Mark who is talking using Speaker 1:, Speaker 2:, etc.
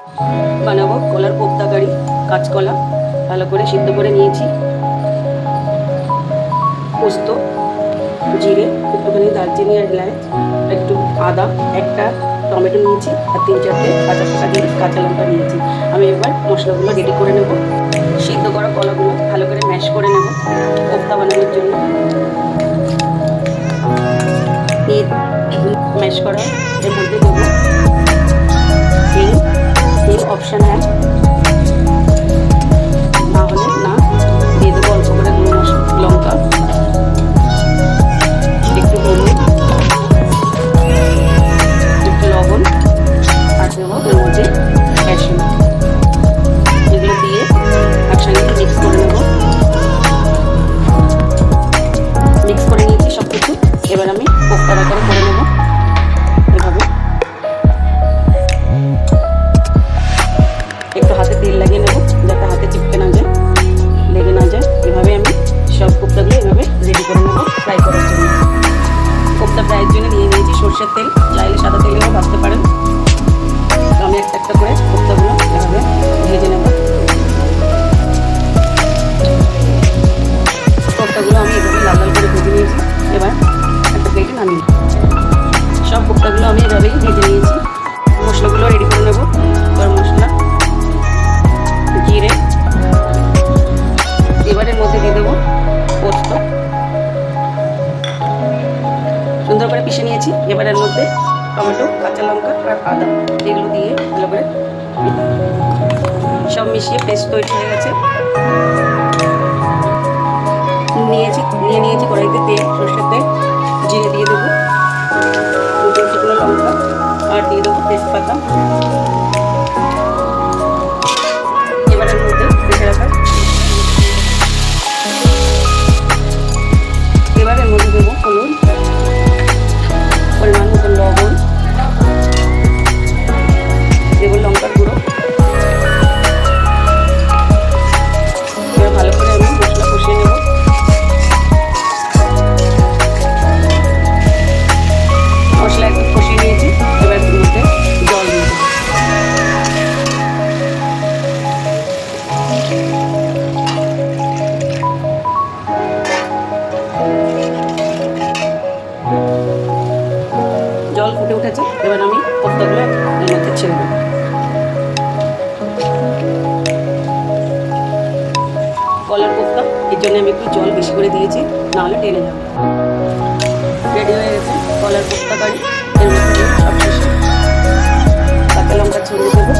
Speaker 1: বানাবো কলার কোপ্তা কারি। কাঁচকলা ভালো করে সিদ্ধ করে নিয়েছি, পোস্ত, জিরে, একটুখানি দারচিনি আর এলাচ, একটু আদা, একটা টমেটো নিয়েছি আর 3-4টে কাঁচা পাকা দিয়ে কাঁচা লঙ্কা নিয়েছি। আমি এবার মশলাগুলো রেডি করে নেব। সিদ্ধ করা কলাগুলো ভালো করে ম্যাশ করে নেব কোপ্তা বানানোর জন্য। ম্যাশ করা এর মধ্যে দেবো হিং। হিং অপশান না হলে না, দিয়ে দেবো অল্প করে গুঁড়ো মশলা, লঙ্কা, একটু হলুদ, একটু লবণ, আর দেবো এর মধ্যে ক্যাশিউ। এগুলো দিয়ে একসঙ্গে মিক্স করে নেব। মিক্স করে নিয়েছি সব কিছু। এবার আমি কোপ্তার আকারে করে নেব এভাবে। একটু হাতে তেল লাগিয়ে নেব যাতে হাতে চিপকে না যায়, লেগে না যায়। এভাবে আমি সব কোপ্তাগুলো এভাবে রেডি করে নেব ফ্রাই করার জন্য। কোপ্তা ফ্রাইয়ের জন্য নিয়ে নিয়েছি সর্ষের তেল, চাইলে সাদা তেলেও ভাজতে পারেন। তো আমি একটা একটা করে কোপ্তাগুলো এভাবে ভেজে নেব। কোপ্তাগুলো আমি এভাবে লাল লাল করে ভেজে নিয়েছি। এবার একটা প্লেটে নামিয়ে সব কোপ্তাগুলো আমি এভাবেই ভেজে নিয়েছি। মশলাগুলো রেডি করে নেব। গরম মশলা, জিরে, এবারের মধ্যে দিয়ে দেবো পোস্ত, সুন্দর করে পিষে নিয়েছি। এবারের মধ্যে টমেটো, কাঁচা লঙ্কা আর আদা এগুলো দিয়ে ভালো করে সব মিশিয়ে পেস্ট তৈরি হয়ে গেছে। নিয়ে নিয়েছি কড়াইতে তেল, সর্ষের তেল, জিরে দিয়ে দেবো, দুটো শুকনো লঙ্কা আর দিয়ে দেবো তেজপাতা। এবারের মধ্যে রেখে রাখা, এবারের মধ্যে দেবো হলুদ, পরিমাণ মতো লবণ, দেবো লঙ্কার গুঁড়ো। এবার ভালো করে আমি মশলা কষিয়ে নেব। মশলা একটু কষিয়ে নিয়েছি। এবার মধ্যে জল দিয়ে দেবো। জল ফুটে উঠেছে। এবার আমি কোপ্তাগুলো এর মধ্যে ছেড়ে দেবো। কলার কোপ্তা, এর জন্য আমি একটু জল বেশি করে দিয়েছি, নাহলে টেনে যাবে। রেডি হয়ে গেছে কলার কোপ্তা কারি। এর মধ্যে সবশেষে কাঁচা লঙ্কা ছড়িয়ে দেবো।